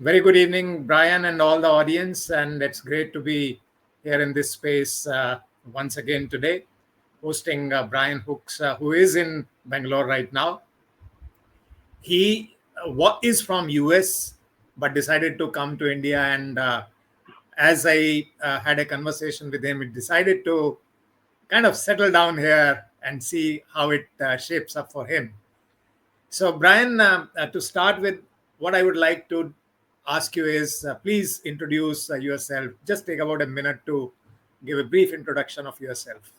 Very good evening, Brian and all the audience. And it's great to be here in this space once again today, hosting Brian Hooks, who is in Bangalore right now. He is from US, but decided to come to India. And as I had a conversation with him, he decided to kind of settle down here and see how it shapes up for him. So, Brian, to start with, what I would like to ask you is please introduce yourself. Just take about a minute to give a brief introduction of yourself.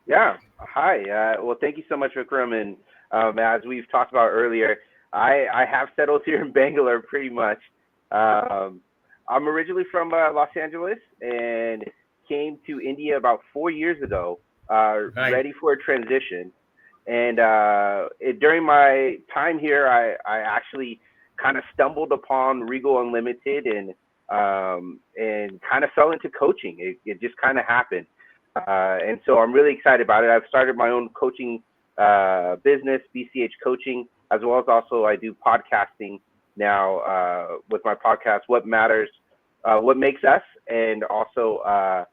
Yeah. Hi. Well, thank you so much, Vikram. And as we've talked about earlier, I have settled here in Bangalore pretty much. I'm originally from Los Angeles and came to India about 4 years ago, ready for a transition. And during my time here, I actually kind of stumbled upon Regal Unlimited and kind of fell into coaching. It just kind of happened. And so I'm really excited about it. I've started my own coaching business, BCH Coaching, as well as also I do podcasting now with my podcast, What Matters, What Makes Us, and also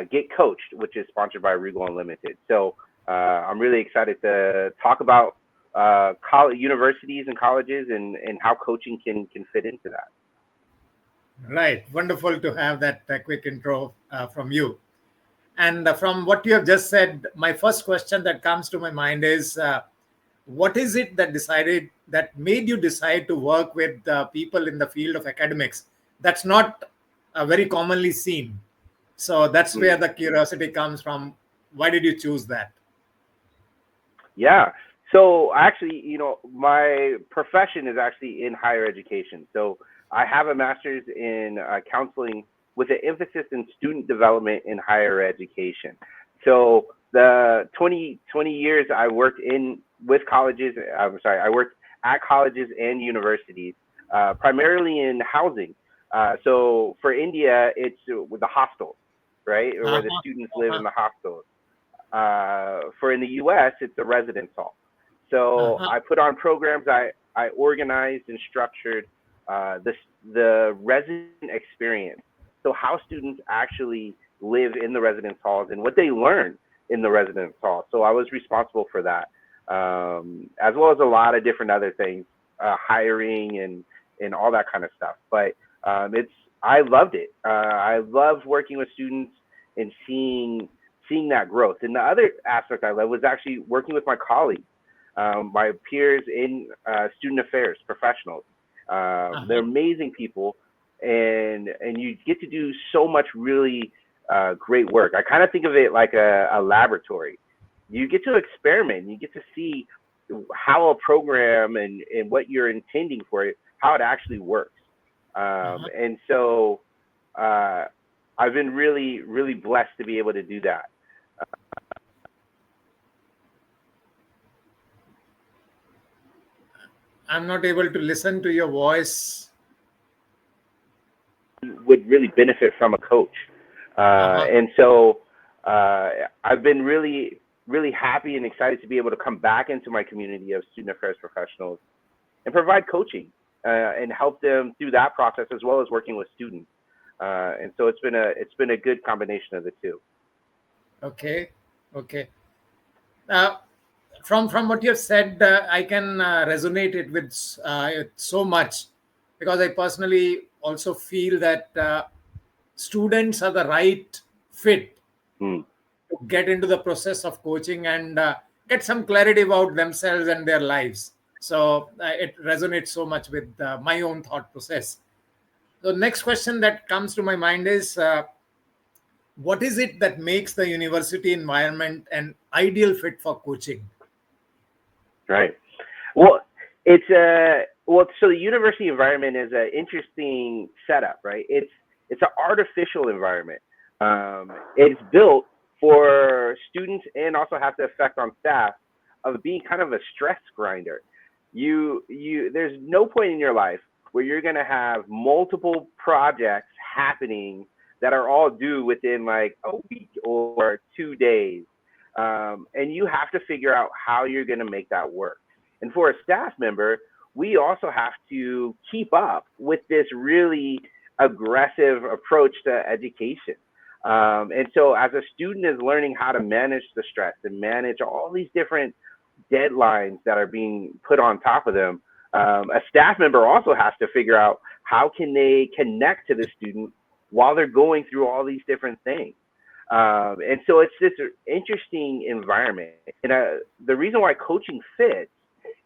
Get Coached, which is sponsored by Regal Unlimited. So I'm really excited to talk about universities and colleges and how coaching can fit into that. Right. Wonderful to have that quick intro from you. And from what you have just said, my first question that comes to my mind is, what is it that made you decide to work with people in the field of academics? That's not very commonly seen. So that's where the curiosity comes from. Why did you choose that? Yeah. So actually, my profession is actually in higher education. So I have a master's in counseling with an emphasis in student development in higher education. So the 20 years I worked I worked at colleges and universities, primarily in housing. So for India, it's with the hostels, right? Where the students live in the hostels. For in the US, it's a residence hall. So I put on programs, I organized and structured the resident experience. So how students actually live in the residence halls and what they learn in the residence halls. So I was responsible for that, as well as a lot of different other things, hiring and all that kind of stuff. But I loved it. I loved working with students and seeing that growth. And the other aspect I love was actually working with my colleagues, my peers in student affairs professionals. They're amazing people, and you get to do so much really great work. I kind of think of it like a laboratory. You get to experiment. You get to see how a program and what you're intending for it, how it actually works. And so I've been really, really blessed to be able to do that. I'm not able to listen to your voice. Would really benefit from a coach. And so I've been really, really happy and excited to be able to come back into my community of student affairs professionals and provide coaching and help them through that process, as well as working with students. And so it's been a good combination of the two. Okay. From what you have said, I can resonate it with so much, because I personally also feel that students are the right fit to get into the process of coaching and get some clarity about themselves and their lives. So it resonates so much with my own thought process. The next question that comes to my mind is, what is it that makes the university environment an ideal fit for coaching? Right. Well, so the university environment is an interesting setup, right? It's an artificial environment. It's built for students and also has the effect on staff of being kind of a stress grinder. There's no point in your life where you're going to have multiple projects happening that are all due within like a week or 2 days. And you have to figure out how you're going to make that work. And for a staff member, we also have to keep up with this really aggressive approach to education. And so as a student is learning how to manage the stress and manage all these different deadlines that are being put on top of them, a staff member also has to figure out how can they connect to the student while they're going through all these different things. And so it's this interesting environment. And the reason why coaching fits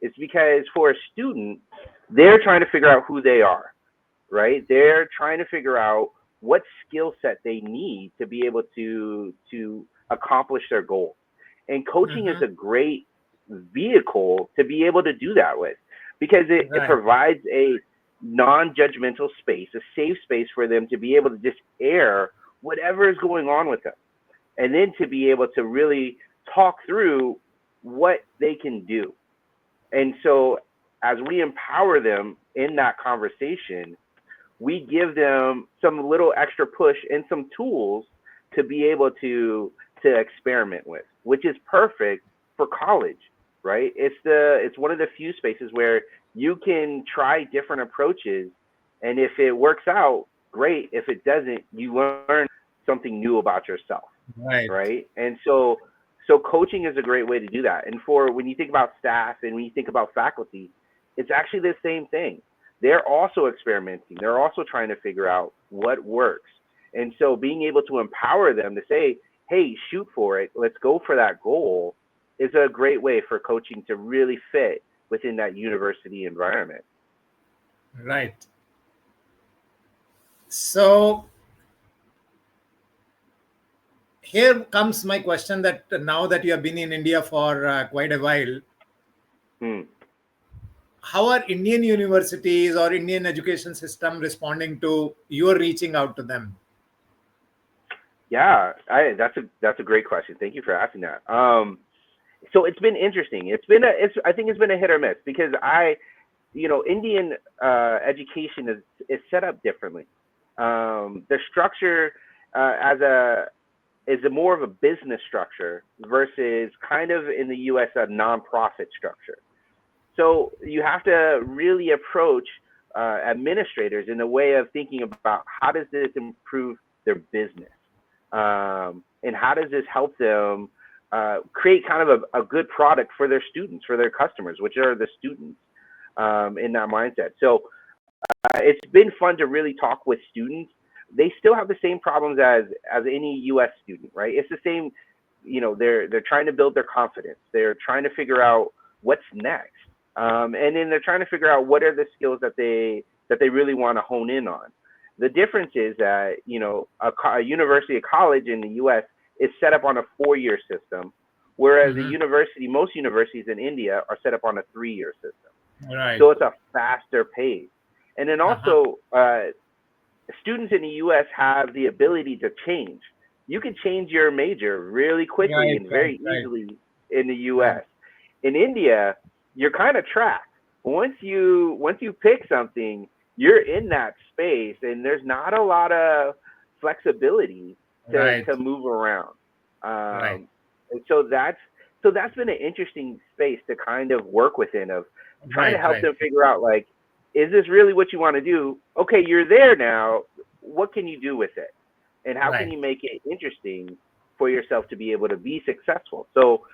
is because for a student, they're trying to figure out who they are, right? They're trying to figure out what skill set they need to be able to accomplish their goals. And coaching is a great vehicle to be able to do that with, because it provides a non-judgmental space, a safe space for them to be able to just air whatever is going on with them, and then to be able to really talk through what they can do. And so as we empower them in that conversation, we give them some little extra push and some tools to be able to experiment with, which is perfect for college, right? It's one of the few spaces where you can try different approaches, and if it works out, great. If it doesn't, you learn something new about yourself, right? And so coaching is a great way to do that. And for when you think about staff and when you think about faculty, it's actually the same thing. They're also experimenting. They're also trying to figure out what works. And so being able to empower them to say, hey, shoot for it, let's go for that goal, is a great way for coaching to really fit within that university environment. Right. So here comes my question, that now that you have been in India for quite a while, how are Indian universities or Indian education system responding to your reaching out to them? Yeah, that's a great question. Thank you for asking that. So it's been interesting. I think it's been a hit or miss, because Indian education is set up differently. The structure is more of a business structure versus kind of in the U.S. a nonprofit structure. So you have to really approach administrators in a way of thinking about how does this improve their business, and how does this help them create kind of a good product for their students, for their customers, which are the students, in that mindset. So it's been fun to really talk with students. They still have the same problems as any U.S. student, right? It's the same, they're trying to build their confidence. They're trying to figure out what's next. And then they're trying to figure out what are the skills that they really want to hone in on. The difference is that, a university, a college in the U.S. is set up on a 4-year system, whereas most universities in India are set up on a 3-year system. Right. So it's a faster pace. And then also, students in the U.S. have the ability to change. You can change your major really quickly and very easily in the U.S. In India, you're kind of trapped. Once you pick something, you're in that space, and there's not a lot of flexibility to move around. And so that's been an interesting space to kind of work within, of trying to help them figure out, like, is this really what you want to do? Okay, you're there now. What can you do with it? And how can you make it interesting for yourself to be able to be successful? So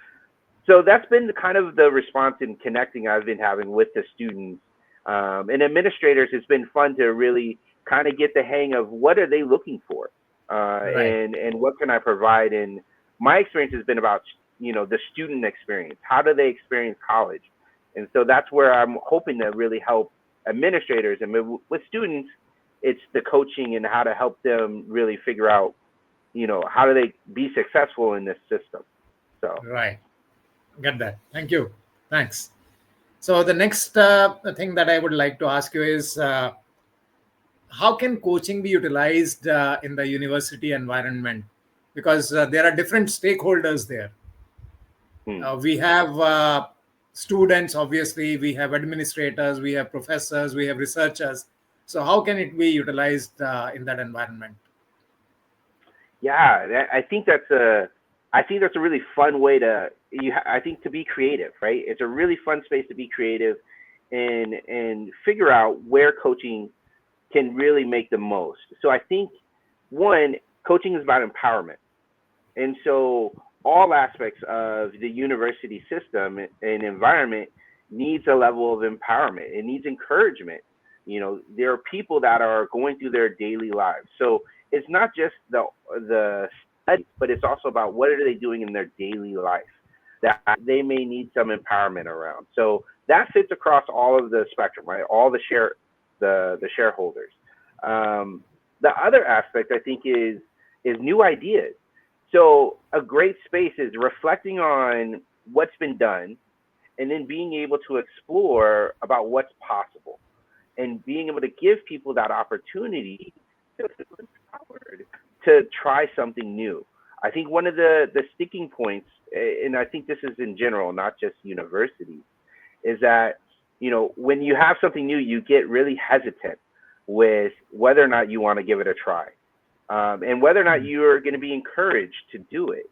that's been kind of the response and connecting I've been having with the students. And administrators, it's been fun to really kind of get the hang of what are they looking for, and what can I provide. And my experience has been about, the student experience. How do they experience college? And so that's where I'm hoping to really help administrators. And with students, it's the coaching and how to help them really figure out, how do they be successful in this system. So Get that. Thank you. Thanks. So the next thing that I would like to ask you is, how can coaching be utilized in the university environment? Because there are different stakeholders there. We have students, obviously, we have administrators, we have professors, we have researchers. So how can it be utilized in that environment? Yeah, I think that's a really fun way to be creative, right? It's a really fun space to be creative and figure out where coaching can really make the most. So I think, one, coaching is about empowerment. And so all aspects of the university system and environment needs a level of empowerment. It needs encouragement. There are people that are going through their daily lives. So it's not just the study, but it's also about what are they doing in their daily life that they may need some empowerment around. So that fits across all of the spectrum, right? All the shareholders. The other aspect I think is new ideas. So a great space is reflecting on what's been done and then being able to explore about what's possible and being able to give people that opportunity to feel empowered to try something new. I think one of the sticking points, and I think this is in general, not just universities, is that, when you have something new, you get really hesitant with whether or not you want to give it a try. And whether or not you're going to be encouraged to do it.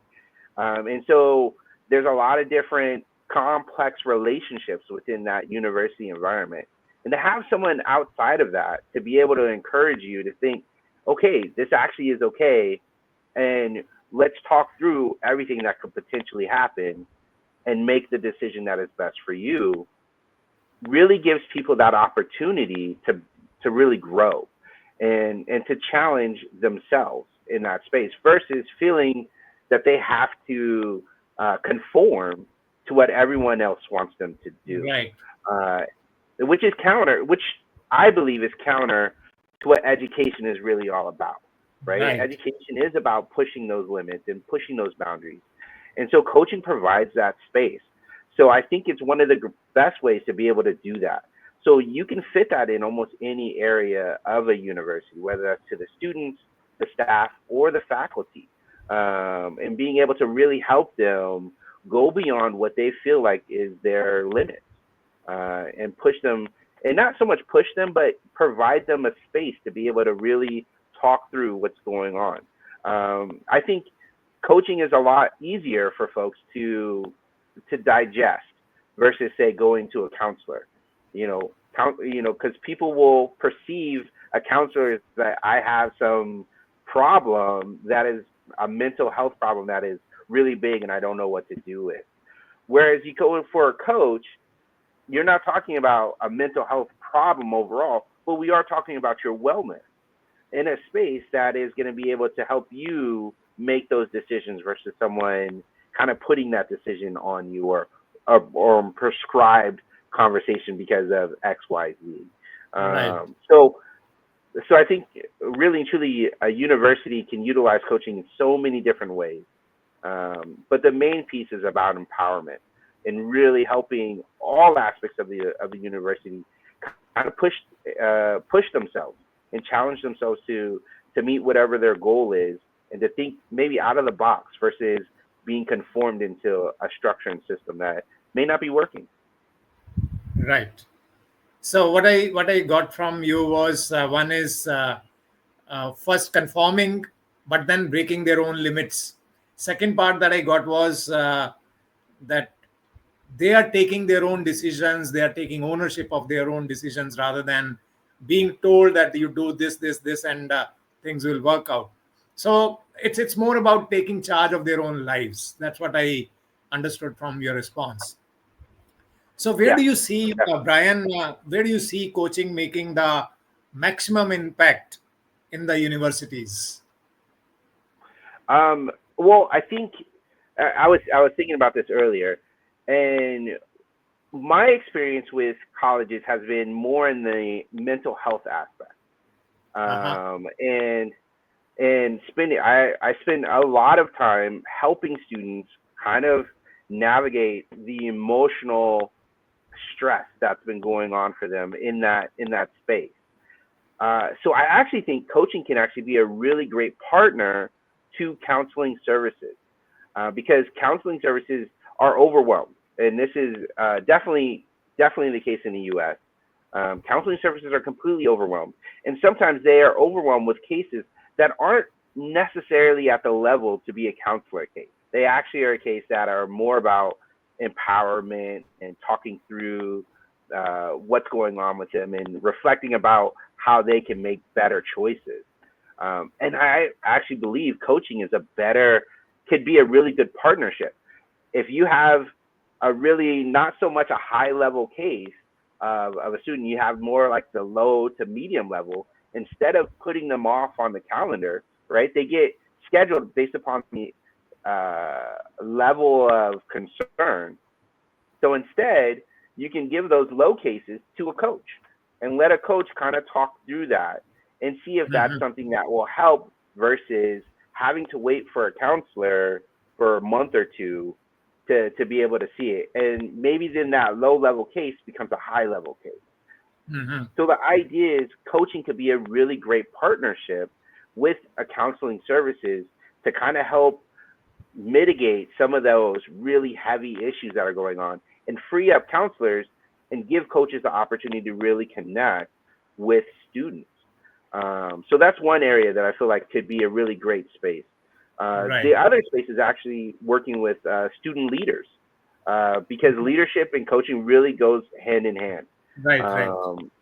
And so there's a lot of different complex relationships within that university environment. And to have someone outside of that to be able to encourage you to think, okay, this actually is okay, and let's talk through everything that could potentially happen and make the decision that is best for you, really gives people that opportunity to really grow and to challenge themselves in that space versus feeling that they have to conform to what everyone else wants them to do. Right. Which I believe is counter to what education is really all about, right? Education is about pushing those limits and pushing those boundaries. And so coaching provides that space. So I think it's one of the best ways to be able to do that. So you can fit that in almost any area of a university, whether that's to the students, the staff, or the faculty, and being able to really help them go beyond what they feel like is their limits, and push them, and not so much push them, but provide them a space to be able to really talk through what's going on. I think coaching is a lot easier for folks to digest versus, say, going to a counselor. Because people will perceive a counselor as that I have some problem that is a mental health problem that is really big and I don't know what to do with. Whereas you go for a coach, you're not talking about a mental health problem overall, but we are talking about your wellness in a space that is going to be able to help you make those decisions versus someone kind of putting that decision on you or prescribed conversation because of X, Y, Z. Right. So I think really and truly a university can utilize coaching in so many different ways. But the main piece is about empowerment and really helping all aspects of the university kind of push themselves and challenge themselves to meet whatever their goal is and to think maybe out of the box versus being conformed into a structure and system that may not be working. Right. So what I got from you was one is first conforming, but then breaking their own limits. Second part that I got was that they are taking their own decisions. They are taking ownership of their own decisions rather than being told that you do this, and things will work out. So it's more about taking charge of their own lives. That's what I understood from your response. So where do you see, Brian, where do you see coaching making the maximum impact in the universities? Well, I think I was thinking about this earlier, and my experience with colleges has been more in the mental health aspect. And I spend a lot of time helping students kind of navigate the emotional stress that's been going on for them in that space. So I actually think coaching can actually be a really great partner to counseling services, because counseling services are overwhelmed, and this is definitely the case in the U.S. Counseling services are completely overwhelmed, and sometimes they are overwhelmed with cases that aren't necessarily at the level to be a counselor case. They actually are a case that are more about empowerment and talking through what's going on with them and reflecting about how they can make better choices. And I actually believe coaching could be a really good partnership. If you have a really not so much a high level case of a student, you have more like the low to medium level, instead of putting them off on the calendar, right? They get scheduled based upon the level of concern. So instead, you can give those low cases to a coach and let a coach kind of talk through that and see if that's something that will help versus having to wait for a counselor for a month or two to be able to see it. And maybe then that low level case becomes a high level case. So the idea is coaching could be a really great partnership with a counseling services to kind of help mitigate some of those really heavy issues that are going on and free up counselors and give coaches the opportunity to really connect with students. So that's one area that I feel like could be a really great space. The other space is actually working with student leaders, because leadership and coaching really goes hand in hand.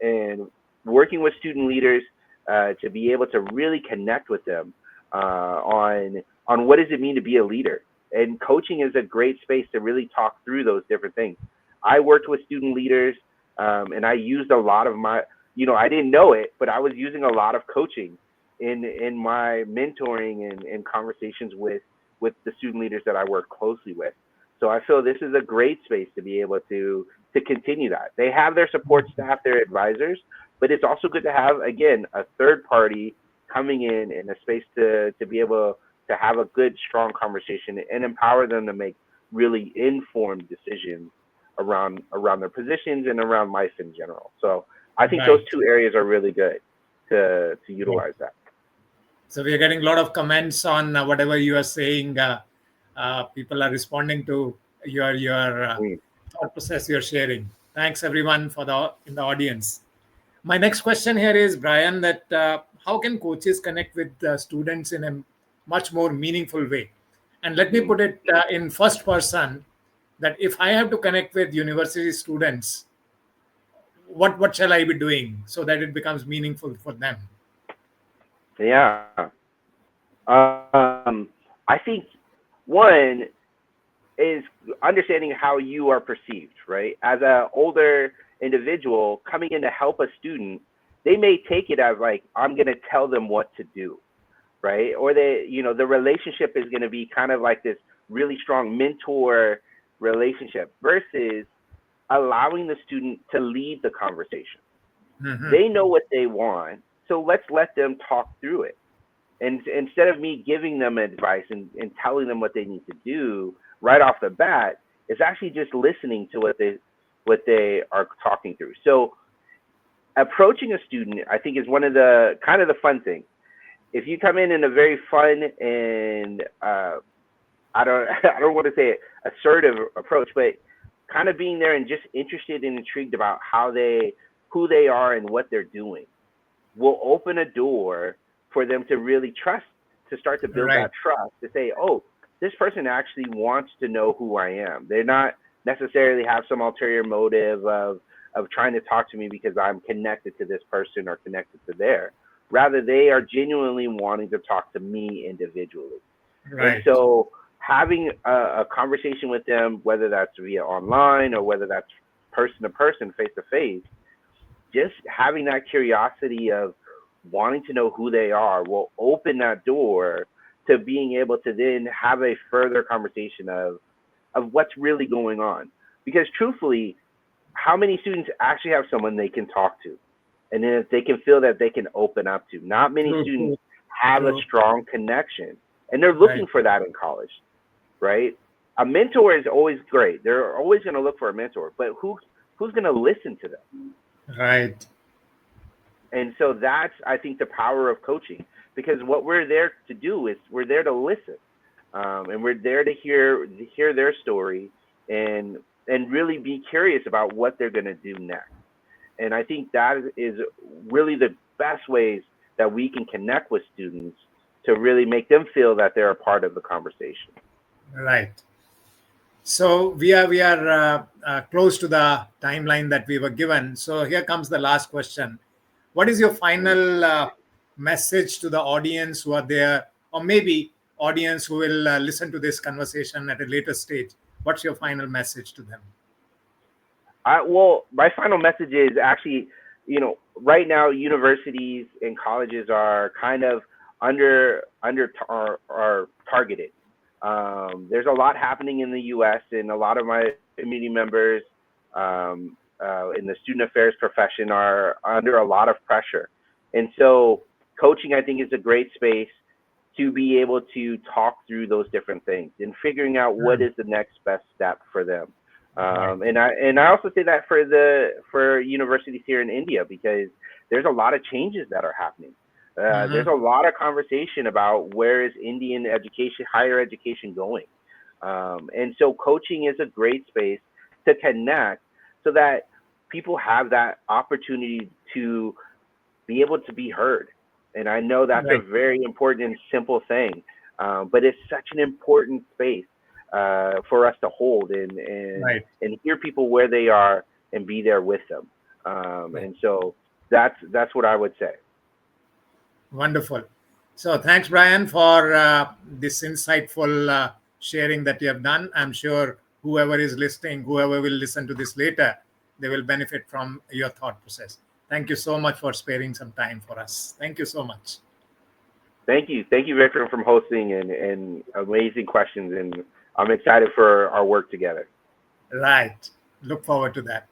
And working with student leaders to be able to really connect with them on what does it mean to be a leader. And coaching is a great space to really talk through those different things. I worked with student leaders, and I used a lot of my, I didn't know it, but I was using a lot of coaching in my mentoring and conversations with the student leaders that I work closely with. So I feel this is a great space to be able to continue that. They have their support staff, their advisors, but it's also good to have, again, a third party coming in a space to be able to have a good, strong conversation and empower them to make really informed decisions around their positions and around life in general. So I think those two areas are really good to utilize that. So we are getting a lot of comments on whatever you are saying. People are responding to your thought process you're sharing. Thanks everyone in the audience. My next question here is, Brian, that how can coaches connect with students in a much more meaningful way? And let me put it in first person, that if I have to connect with university students, what shall I be doing so that it becomes meaningful for them? Yeah. I think one is understanding how you are perceived, right? As an older individual coming in to help a student, they may take it as like, I'm going to tell them what to do, right? Or the relationship is going to be kind of like this really strong mentor relationship versus allowing the student to lead the conversation. They know what they want, so let's let them talk through it. And instead of me giving them advice and telling them what they need to do right off the bat, it's actually just listening to what they are talking through. So approaching a student, I think, is one of the kind of the fun things. If you come in a very fun and I don't want to say assertive approach, but kind of being there and just interested and intrigued about who they are and what they're doing, will open a door for them to really trust, to start to build that trust, to say, oh, this person actually wants to know who I am. They're not necessarily have some ulterior motive of trying to talk to me because I'm connected to this person or connected to there. Rather, they are genuinely wanting to talk to me individually. And so having a conversation with them, whether that's via online or whether that's person to person, face to face, just having that curiosity of wanting to know who they are will open that door to being able to then have a further conversation of what's really going on. Because truthfully, how many students actually have someone they can talk to and then they can feel that they can open up to? Not many students have a strong connection, and they're looking for that in college, right? A mentor is always great. They're always going to look for a mentor, but who's going to listen to them? Right. And so that's, I think, the power of coaching, because what we're there to do is we're there to listen, and we're there to hear their story and really be curious about what they're going to do next. And I think that is really the best ways that we can connect with students to really make them feel that they're a part of the conversation. Right. So we are close to the timeline that we were given. So here comes the last question. What is your final message to the audience who are there, or maybe audience who will listen to this conversation at a later stage? What's your final message to them? Well, my final message is actually, right now universities and colleges are kind of are targeted. There's a lot happening in the U.S. and a lot of my community members in the student affairs profession are under a lot of pressure, and so coaching, I think, is a great space to be able to talk through those different things and figuring out what is the next best step for them. And I also say that for universities here in India, because there's a lot of changes that are happening. There's a lot of conversation about where is Indian education, higher education going. And so coaching is a great space to connect so that people have that opportunity to be able to be heard. And I know that's a very important and simple thing, but it's such an important space for us to hold and hear people where they are and be there with them. And so that's what I would say. Wonderful. So thanks, Brian, for this insightful sharing that you have done. I'm sure whoever is listening, whoever will listen to this later, they will benefit from your thought process. Thank you so much for sparing some time for us. Thank you so much. Thank you, Vikram, for hosting and amazing questions. And I'm excited for our work together. Right. Look forward to that.